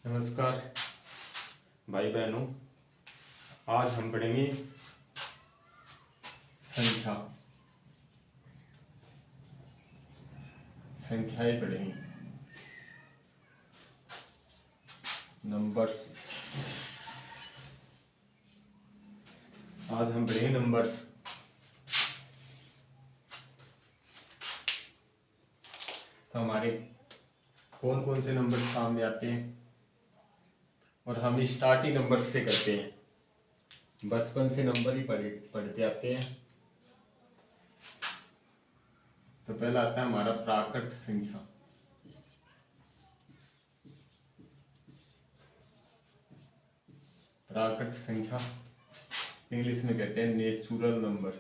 नमस्कार भाई बहनों, आज हम पढ़ेंगे संख्याएं पढ़ेंगे, नंबर्स। आज हम पढ़ेंगे नंबर्स। तो हमारे कौन कौन से नंबर सामने आते हैं और हम स्टार्टिंग नंबर से करते हैं। बचपन से नंबर ही पढ़ते आते हैं। तो पहला आता है हमारा प्राकृत संख्या। प्राकृत संख्या इंग्लिश में कहते हैं नेचुरल नंबर,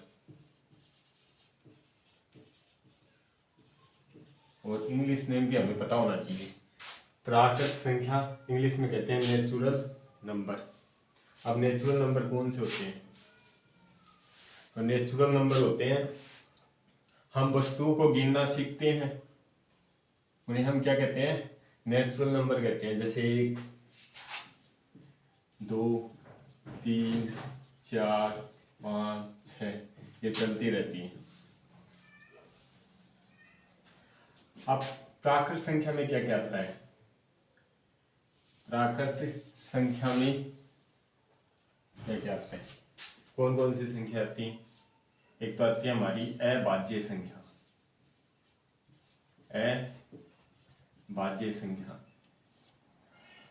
और इंग्लिश नेम भी हमें पता होना चाहिए। प्राकृत संख्या इंग्लिश में कहते हैं नेचुरल नंबर। अब नेचुरल नंबर कौन से होते हैं? तो नेचुरल नंबर होते हैं, हम वस्तुओं को गिनना सीखते हैं, उन्हें हम क्या कहते हैं? नेचुरल नंबर कहते हैं। जैसे 1, 2, 3, 4, 5, 6 ये चलती रहती है। अब प्राकृत संख्या में क्या क्या आता है? प्राकृत संख्या में क्या क्या आता है? कौन कौन सी संख्या आती है? एक तो आती है हमारी अभाज्य संख्या। अभाज्य संख्या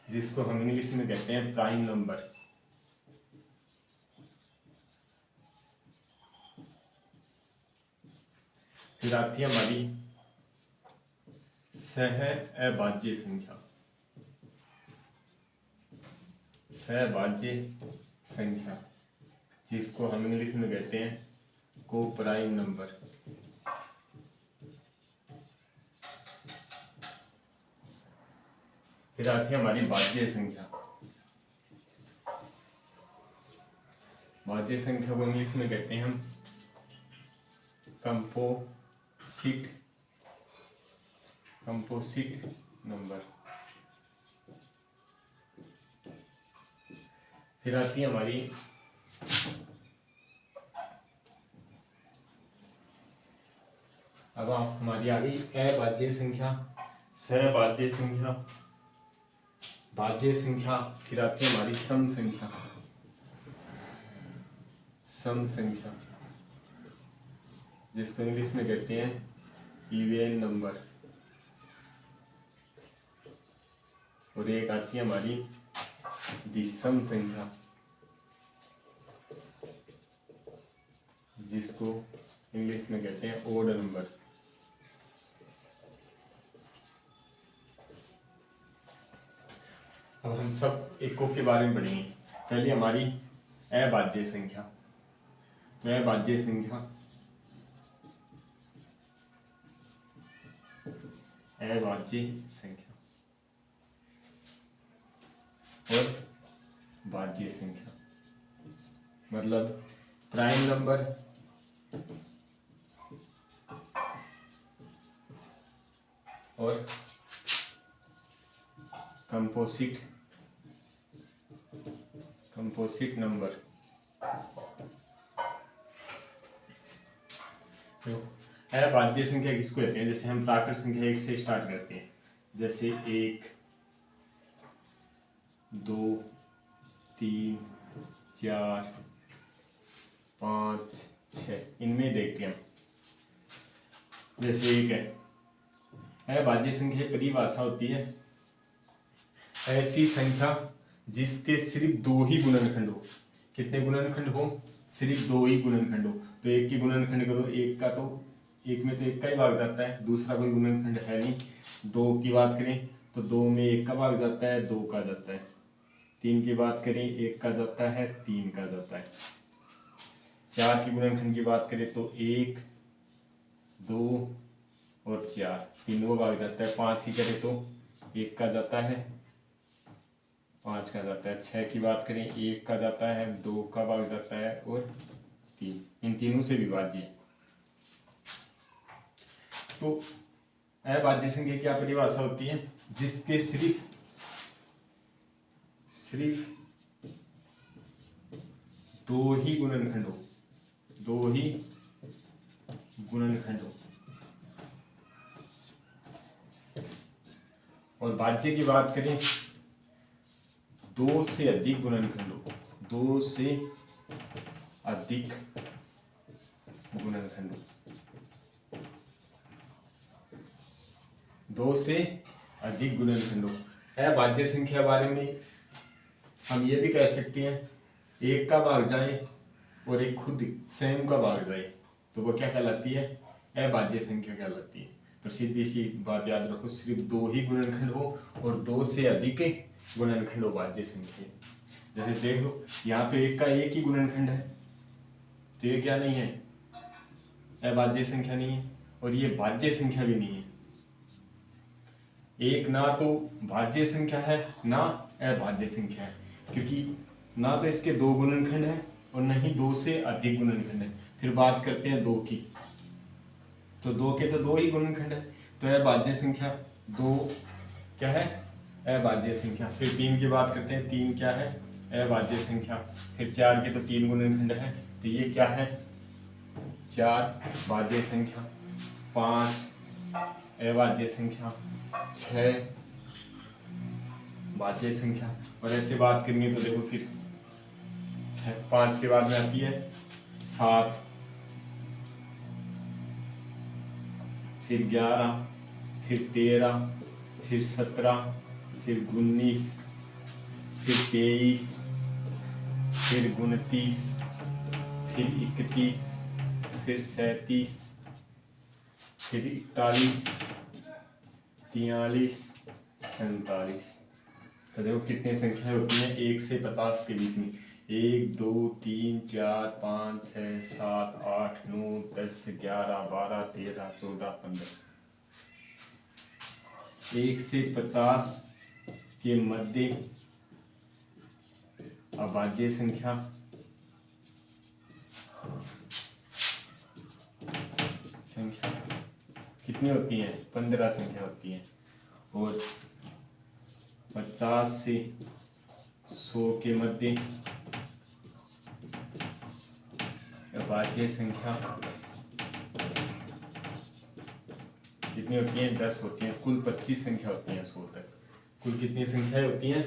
जिसको हम इंग्लिश में कहते हैं प्राइम नंबर। फिर आती है हमारी सहअभाज्य संख्या। सहअभाज्य संख्या जिसको हम इंग्लिश में कहते हैं को प्राइम नंबर। फिर आती है हमारी भाज्य संख्या। भाज्य संख्या को इंग्लिश में कहते हैं हम कंपोजिट नंबर। फिर आती है हमारी अब हमारी आ गई अभाज्य संख्या, सहभाज्य संख्या, भाज्य संख्या। फिर आती है हमारी सम संख्या। सम संख्या जिसको इंग्लिश में कहते हैं इवन नंबर। और एक आती है हमारी विषम संख्या जिसको इंग्लिश में कहते हैं ओड नंबर। अब हम सब एकों के बारे में पढ़ेंगे। पहले हमारी अभाज्य संख्या। तो अभाज्य संख्या, अभाज्य संख्या और भाज्य संख्या मतलब प्राइम नंबर और कंपोजिट नंबर। तो अभाज्य संख्या किसको कहते हैं? जैसे हम प्राकृत संख्या 1 से स्टार्ट करते हैं, जैसे 1, 2, 3, 4, 5, 6 इनमें देखते हैं हम। जैसे 1 है अभाज्य संख्या की परिभाषा होती है ऐसी संख्या जिसके सिर्फ 2 ही गुणनखंड हो। कितने गुणनखंड हो? सिर्फ 2 ही गुणनखंड हो। तो 1 की गुणनखंड करो, 1 का तो 1 में तो 1 का ही भाग जाता है, दूसरा कोई गुणनखंड है नहीं। 2 की बात करें तो 2 में 1 का भाग जाता है, 2 का जाता है। 3 की बात करें 1 का जाता है, 3 का जाता है। 4 की गुणनखंड की बात करें तो 1, 2 और 4 तीनों भाग जाता है। 5 की करें तो 1 का जाता है, 5 का जाता है। 6 की बात करें 1 का जाता है, 2 का भाग जाता है और 3। इन तीनों से विभाज्य। तो अभाज्य संख्या की क्या परिभाषा होती है? जिसके सिर्फ सिर्फ दो ही गुणनखंड हो, दो ही गुणनखंड हो। और भाज्य की बात करें, दो से अधिक गुणनखंड हो, दो से अधिक गुणनखंड हो, दो से अधिक गुणनखंड हो। अभाज्य संख्या बारे में हम ये भी कह सकते हैं, एक का भाग जाए और एक खुद स्वयं का भाग जाए तो वो क्या कहलाती है? अभाज्य संख्या कहलाती है। प्रसिद्ध सी बात याद रखो, सिर्फ दो ही गुणनखंड हो और दो से अधिक गुणनखंड हो भाज्य संख्या। जैसे देख लो, यहाँ तो एक का एक ही गुणनखंड है, तो ये क्या नहीं है? अभाज्य संख्या नहीं है। और ये भाज्य संख्या भी नहीं है। एक ना तो भाज्य संख्या है ना अभाज्य संख्या है, क्योंकि ना तो इसके दो गुणनखंड है और न ही दो से अधिक गुणनखंड है। फिर बात करते हैं दो की, तो दो के तो दो ही गुणनखंड है, तो अभाज्य संख्या दो क्या है? अभाज्य संख्या। फिर तीन की बात करते हैं, तीन क्या है? अभाज्य संख्या। फिर चार के तो तीन गुणनखंड है, तो ये क्या है? चार भाज्य संख्या। पांच अभाज्य संख्या। छह भाज्य संख्या। और ऐसे बात करेंगे तो देखो, फिर पांच के बाद में आती है सात, फिर 11, फिर 13, फिर 17, फिर 19, फिर 23, फिर 29, फिर 31, फिर 37, फिर 41, 43, 47। तो देखो कितनी संख्याएं होती हैं 1 से 50 के बीच में। 1 2 3 4 5 6 7 8 9 10 11 12 13 14 15। 1 से 50 के मध्य अभाज्य संख्या कितनी होती है? 15 संख्या होती है। और 50 से 100 के मध्य अभाज्य संख्या कितनी होती है? 10 होती है। कुल 25 संख्या होती है 100 तक। कुल कितनी संख्याएं होती हैं?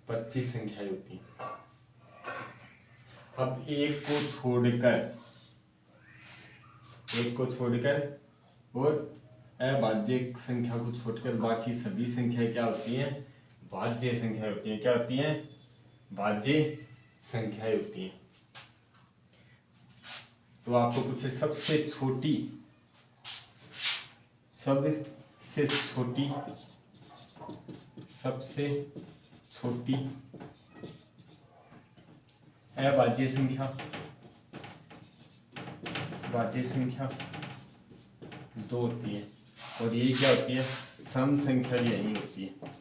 25 संख्याएं होती हैं। अब एक को छोड़कर और अभाज्य संख्या को छोड़कर बाकी सभी संख्याएं क्या होती हैं? भाज्य संख्या होती हैं। क्या होती हैं? भाज्य संख्याएं होती हैं। तो आपको पूछे सबसे छोटी अभाज्य संख्या, भाज्य संख्या दो होती है। और ये क्या होती है? सम संख्या भी यही होती है।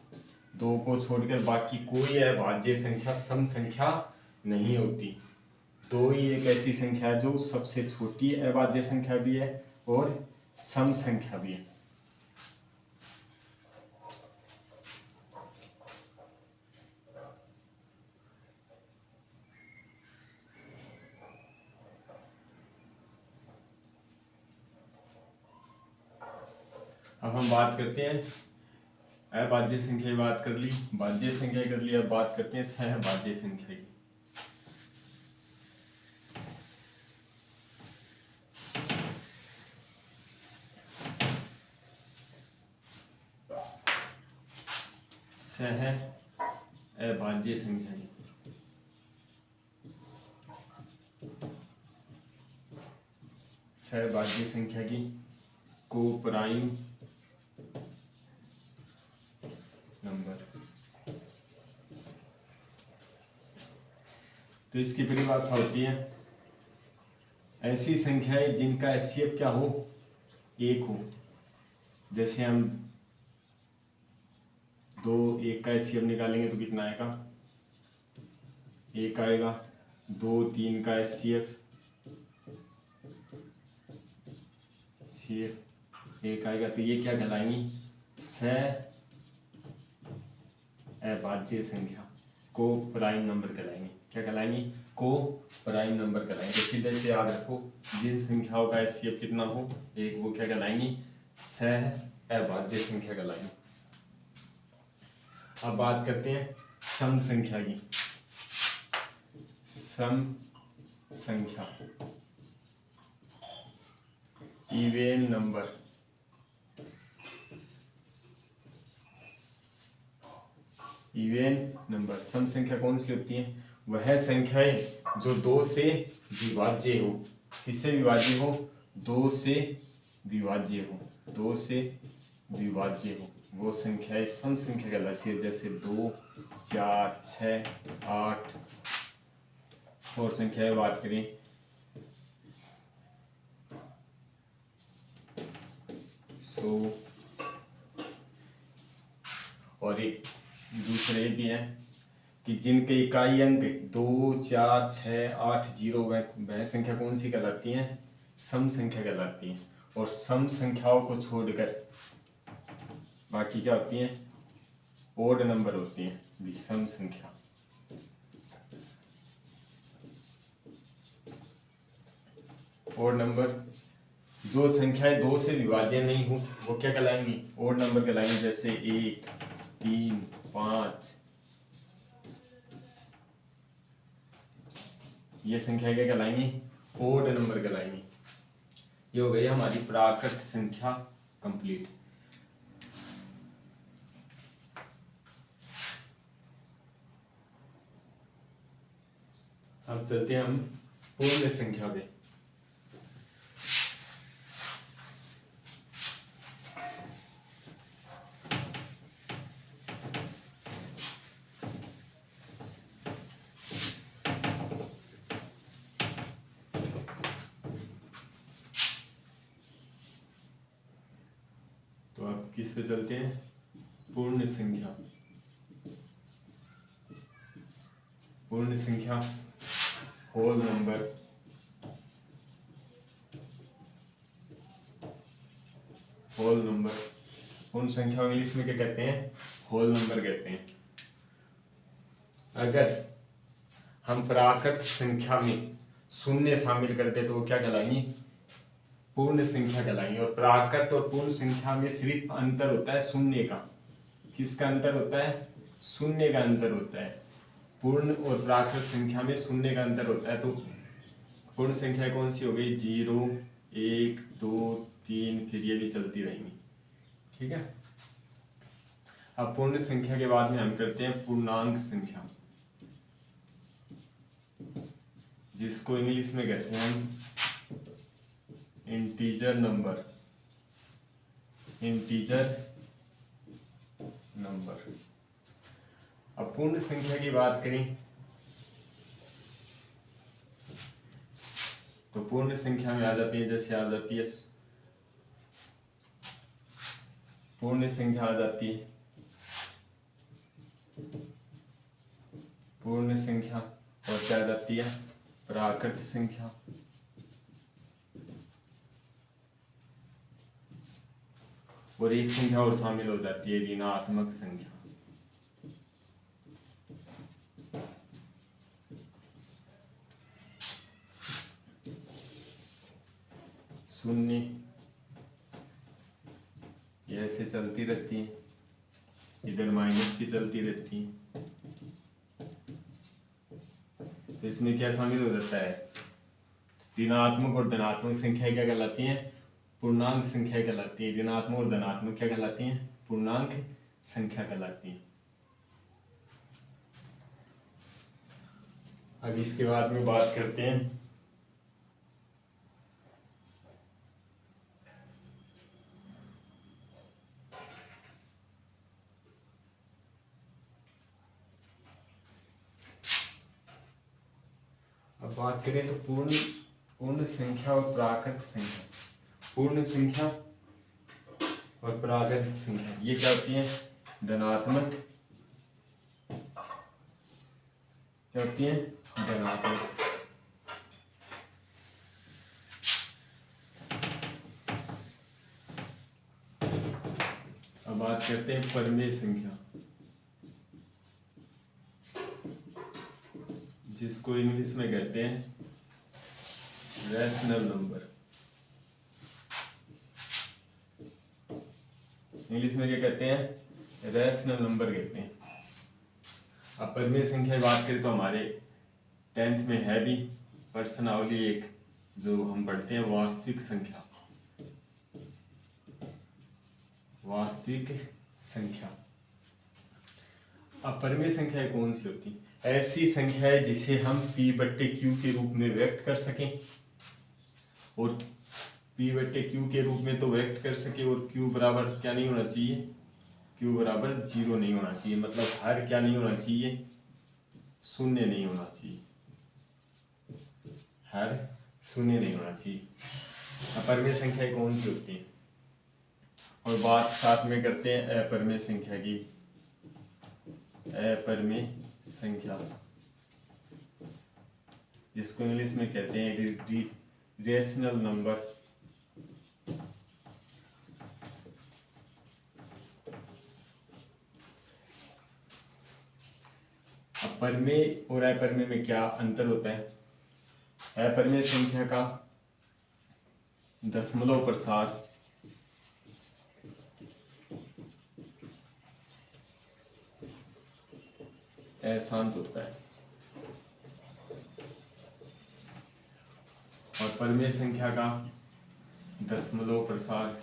दो को छोड़कर बाकी कोई अभाज्य संख्या सम संख्या नहीं होती। दो ही एक ऐसी संख्या है जो सबसे छोटी अभाज्य संख्या भी है और सम संख्या भी है। अब हम बात करते हैं, अभाज्य संख्या की बात कर ली, भाज्य संख्या कर ली, अब बात करते हैं सहभाज्य संख्या की। सहभाज्य संख्या की सहभाज्य संख्या की को प्राइम नंबर। तो इसकी परिभाषा होती है ऐसी संख्याएं जिनका एचसीएफ क्या हो? एक हो। जैसे हम दो एक का एचसीएफ निकालेंगे तो कितना आएगा? एक आएगा। दो तीन का एचसीएफ एक आएगा, तो ये क्या कहलाएंगी? सहअभाज्य संख्या। को प्राइम नंबर कहलाएंगे। क्या कहलाएंगे? को प्राइम नंबर कहलाएंगे। तो सीधे से याद रखो, जिन संख्याओं का एचसीएफ कितना हो एक, वो क्या कहलाएंगी? सह अभाज्य संख्या कहलाएंगी। अब बात करते हैं सम संख्या की। सम संख्या इवेन नंबर, इवेन नंबर सम संख्या कौन सी होती है? वह संख्याएं जो दो से विभाज्य हो। किससे विभाज्य हो? दो से विभाज्य हो, दो से विभाज्य हो, वो संख्याएं सम संख्या कहलाती है। जैसे 2, 4, 6, 8 और संख्याएं बात करें 100 और एक दूसरे भी हैं कि जिनके इकाई अंक 2, 4, 6, 8, 0 वह संख्या कौन सी कहलाती हैं? सम संख्या कहलाती हैं। और सम संख्याओं को छोड़कर बाकी क्या होती हैं? ओड नंबर होती हैं विषम संख्या। ओड नंबर जो संख्याएं दो से विभाज्य नहीं हो वो क्या कहलाएंगी? ओड नंबर कहलाएंगे। जैसे 1, 3, 5 ये संख्या क्या कहलाएंगी? Odd number कहलाएंगी। ये हो गई हमारी प्राकृत संख्या कंप्लीट। अब चलते हैं हम पूर्ण संख्या पे। तो अब किस पे चलते हैं? पूर्ण संख्या। पूर्ण संख्या होल नंबर, होल नंबर। पूर्ण संख्या इंग्लिश में क्या कहते हैं? होल नंबर कहते हैं। अगर हम प्राकृत संख्या में शून्य शामिल करते तो वो क्या कहलाएंगी? पूर्ण संख्या कहलाएंगी। और प्राकृत और पूर्ण संख्या में सिर्फ अंतर होता है शून्य का। किसका अंतर होता है? शून्य का अंतर होता है। पूर्ण और प्राकृत संख्या में शून्य का अंतर होता है। तो पूर्ण संख्या कौन सी हो गई? 0, 1, 2, 3, फिर ये भी चलती रहेंगी। ठीक है। अब पूर्ण संख्या के बाद में हम करते हैं पूर्णांक संख्या, जिसको इंग्लिश में कहते हैं हम इंटीजर नंबर। Integer number. अब पूर्ण संख्या की बात करें तो पूर्ण संख्या में आ जाती है, जैसे आ जाती है पूर्ण संख्या आ जाती है पूर्ण संख्या, और क्या आ जाती है? प्राकृत संख्या। और एक संख्या और शामिल हो जाती है, ऋणात्मक संख्या। शून्य ये ऐसे चलती रहती है, इधर माइनस की चलती रहती है। तो इसमें क्या शामिल हो जाता है? ऋणात्मक और धनात्मक संख्या क्या कहलाती हैं? पूर्णांक संख्या कहलाती है। ऋणात्मक और धनात्मक क्या कहलाती हैं? पूर्णांक संख्या कहलाती है। अब इसके बाद में बात करते हैं बात करें तो पूर्ण संख्या और प्राकृत संख्या। पूर्ण संख्या और प्राकृत संख्या ये क्या होती है? धनात्मक, क्या होती है? धनात्मक। अब बात करते हैं परमेय संख्या। जिसको इंग्लिश में कहते हैं रैशनल नंबर। इंग्लिश में क्या कहते हैं? रैशनल नंबर कहते हैं। अब परिमेय संख्या की बात करें तो हमारे 10th में है भी प्रश्नावली एक जो हम पढ़ते हैं वास्तविक संख्या। वास्तविक संख्या। अब परिमेय संख्या कौन सी होती है? ऐसी संख्या है जिसे हम P/Q के रूप में व्यक्त कर सकें, और P/Q के रूप में तो व्यक्त कर सके, और Q बराबर क्या नहीं होना चाहिए? Q बराबर 0 नहीं होना चाहिए। मतलब हर क्या नहीं होना चाहिए? शून्य नहीं होना चाहिए। हर शून्य नहीं होना चाहिए। अपरिमेय संख्या कौन सी होती है? और बात साथ में करते हैं अपरिमेय संख्या की। अपरिमेय संख्या जिसको इंग्लिश में कहते हैं रेशनल नंबर। अपरिमेय और अपरिमेय में क्या अंतर होता है? अपरिमेय संख्या का दशमलव प्रसार अशांत होता है, और परिमेय संख्या का दशमलव प्रसार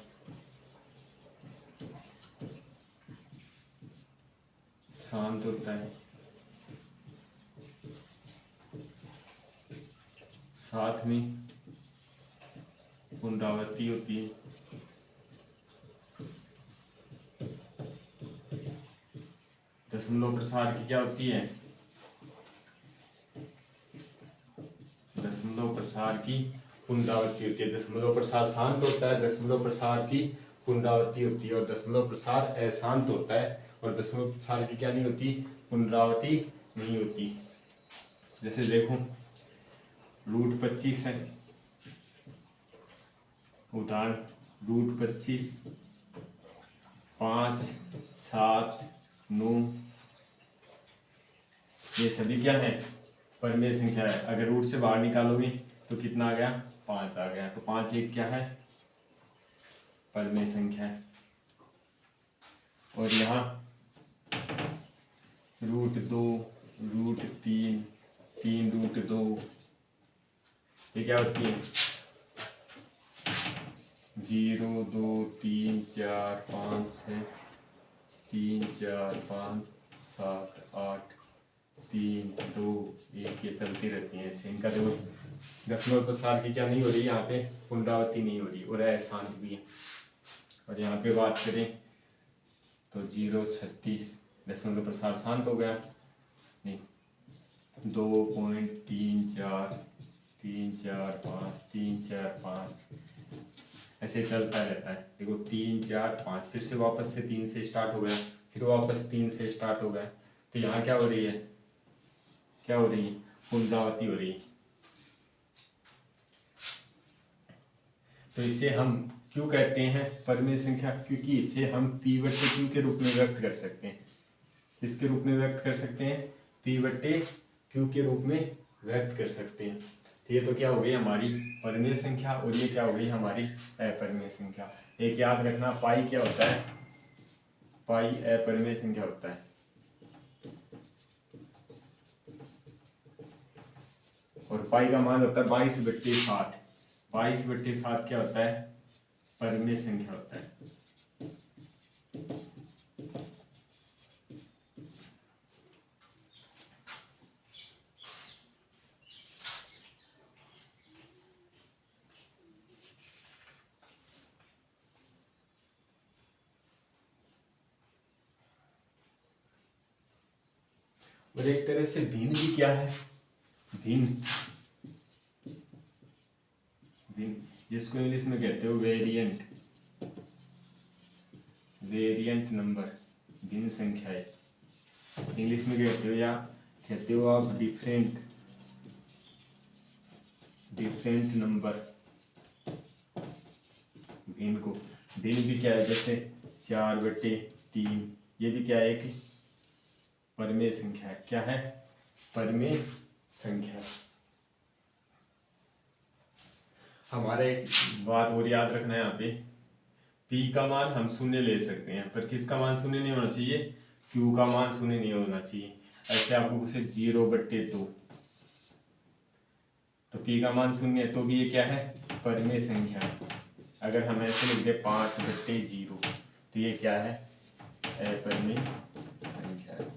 शांत होता है। साथ में पुनरावृत्ति होती है। दशमलव प्रसार की क्या होती है? दशमलव प्रसार की पुनरावृत्ति होती है। दशमलव प्रसार शांत होता है, दशमलव प्रसार की पुनरावृत्ति होती है, और दशमलव प्रसार अशांत होता है, और दशमलव प्रसार की क्या नहीं होती? पुनरावृत्ति नहीं होती। जैसे देखो √25 है, उदाहरण √25, 5, 7, 9, ये सभी क्या है? परिमेय संख्या है। अगर रूट से बाहर निकालोगे तो कितना आ गया? 5 आ गया। तो 5 एक क्या है? परिमेय संख्या है। और यहाँ √2, √3, 3√2 ये क्या होती है? 0, 2, 3, 4, 5, 6, 3, 4, 5, 7, 8, 3, 2, 1 ये चलती रहती हैं ऐसे। इनका देखो दशमलव प्रसार की क्या नहीं हो रही? यहाँ पे पुनरावृत्ति नहीं हो रही, और अशांत भी है। और यहाँ पे बात करें तो 0.36 दशमलव प्रसार शांत हो गया। नहीं, 2.34, 3, 4, 5, 3, 4, 5 ऐसे चलता रहता है। देखो 3, 4, 5 फिर से वापस से 3 से स्टार्ट हो गया, फिर वापस 3 से स्टार्ट हो गया। तो यहाँ क्या हो रही है? क्या हो रही है? पुनरावृत्ति हो रही है। तो इसे हम क्यों कहते हैं परिमेय संख्या? क्योंकि इसे हम P/Q के रूप में व्यक्त कर सकते हैं। किसके रूप में व्यक्त कर सकते हैं? P/Q के रूप में व्यक्त कर सकते हैं। ये तो क्या हो गई हमारी परिमेय संख्या, और ये क्या हो गई हमारी अपरिमेय संख्या। एक याद रखना, पाई क्या होता है? पाई अपरिमेय संख्या होता है। और पाई का मान होता है 22/7। 22/7 क्या होता है? परिमेय संख्या होता है। और एक तरह से भिन्न भी क्या है? भिन्न, जिसको इंग्लिश में कहते हो वेरिएंट। वेरिएंट नंबर, भिन्न संख्या है इंग्लिश में कहते हो, या कहते हो आप डिफरेंट नंबर। भिन्न को, भिन्न भी क्या है? जैसे 4/3 ये भी क्या है? एक परिमेय संख्या है। क्या है? परिमेय संख्या। हमारे एक बात और याद रखना है यहाँ पे, पी का मान हम शून्य ले सकते हैं, पर किसका मान शून्य नहीं होना चाहिए, क्यू का मान शून्य नहीं होना चाहिए। ऐसे आपको पूछे 0/2, तो पी का मान शून्य है, तो भी ये क्या है, परिमेय संख्या है। अगर हम ऐसे लिख दे 5/0, तो ये क्या है, अपरिमेय संख्या है।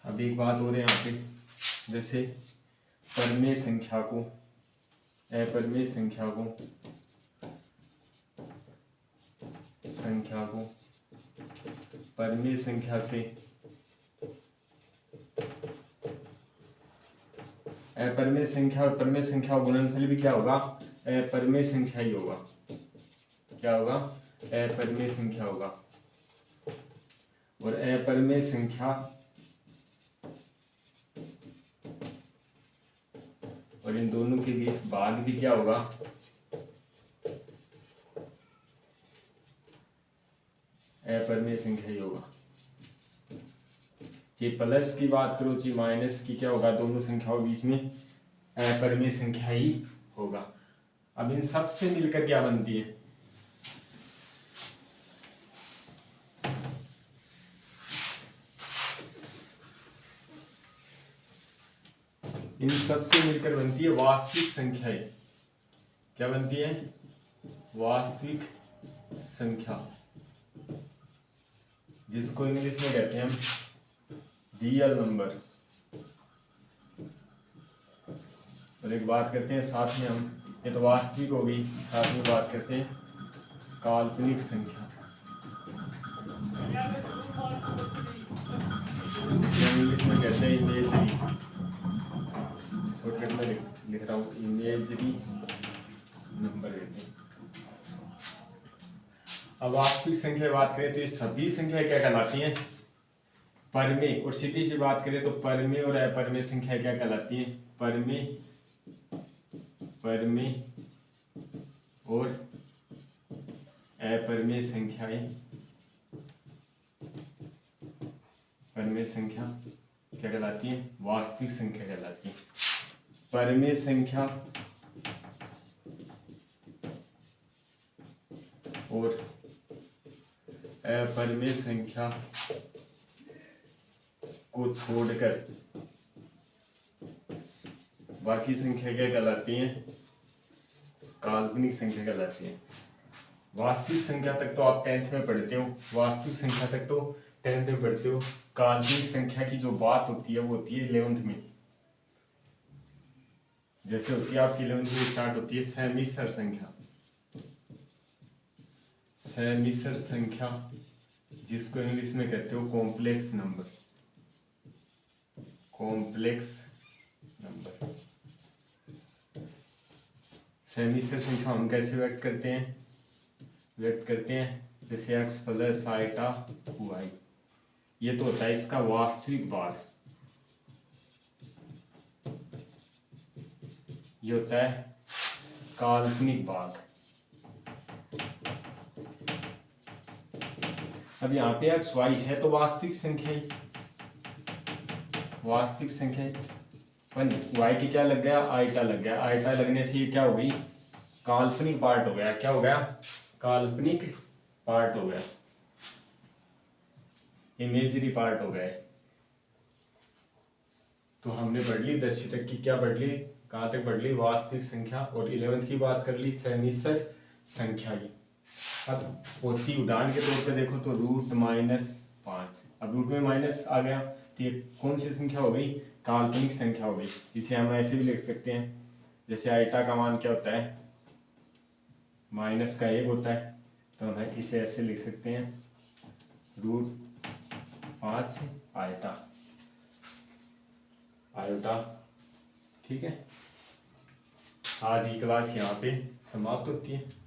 अब एक बात और है यहाँ पे, जैसे परिमेय संख्या को, अपरिमेय संख्या को परिमेय संख्या से अपरिमेय संख्या और परिमेय संख्या का गुणनफल भी क्या होगा, अपरिमेय संख्या ही होगा। क्या होगा, अपरिमेय संख्या होगा। और अपरिमेय संख्या और इन दोनों के बीच भाग भी क्या होगा, अपरिमेय संख्या ही होगा। चाहे प्लस की बात करो चाहे माइनस की, क्या होगा, दोनों संख्याओं के बीच में अपरिमेय संख्या ही होगा। अब इन सब से मिलकर क्या बनती है, इन सब से मिलकर बनती है वास्तविक संख्याएं। क्या बनती है, वास्तविक संख्या, जिसको इंग्लिश में कहते हैं हम रियल नंबर। और एक बात करते हैं साथ में हम, ये तो वास्तविक होगी, साथ में बात करते हैं काल्पनिक संख्या। इंग्लिश में कहते हैं इमेजरी, शॉर्टकट में लिख रहा हूँ, इमेजरी नंबर कहते हैं। अब वास्तविक संख्या की बात करें तो ये सभी संख्या क्या कहलाती हैं, परिमेय। और सीधी सी बात करें तो परिमेय और अपरिमेय संख्या क्या कहलाती हैं, परिमेय और अपरिमेय संख्याएं। परिमेय संख्या क्या कहलाती है, वास्तविक संख्या कहलाती है। परिमेय संख्या और अपरिमेय संख्या को छोड़कर बाकी संख्या क्या कहलाती हैं, काल्पनिक संख्या कहलाती है। वास्तविक संख्या तक तो आप 10th में पढ़ते हो, वास्तविक संख्या तक तो 10th में पढ़ते हो। काल्पनिक संख्या की जो बात होती है वो होती है 11th में। जैसे होती है आपकी 11th में स्टार्ट होती है समिश्र संख्या। समिश्र संख्या जिसको इंग्लिश में कहते हो कॉम्प्लेक्स नंबर, कॉम्प्लेक्स नंबर। समिश्र संख्या हम कैसे व्यक्त करते हैं, जैसे x प्लस आइटा y, ये तो होता है इसका वास्तविक भाग, ये होता है काल्पनिक भाग। अब यहाँ पे x y है तो वास्तविक संख्या ही, वास्तविक संख्या ही, पर y की क्या लग गया, आइटा लग गया। आइटा लगने से ये क्या हो गई, काल्पनिक पार्ट हो गया। क्या हो गया, काल्पनिक पार्ट हो गया, इमेजरी पार्ट हो गया। तो हमने पढ़ ली 10वीं तक की, क्या पढ़ ली, कहाँ तक पढ़ ली, वास्तविक संख्या, और 11th की बात कर ली समिश्र संख्या की। अब होती उदाहरण के तौर पे देखो तो √-5, अब रूट में माइनस आ गया तो ये कौन सी संख्या हो गई, काल्पनिक संख्या हो गई। इसे हम ऐसे भी लिख सकते हैं, जैसे आइटा का मान क्या होता है, -1 होता है, तो हम इसे ऐसे लिख सकते हैं √5 आइटा। ठीक है, आज की क्लास यहाँ पे समाप्त होती है।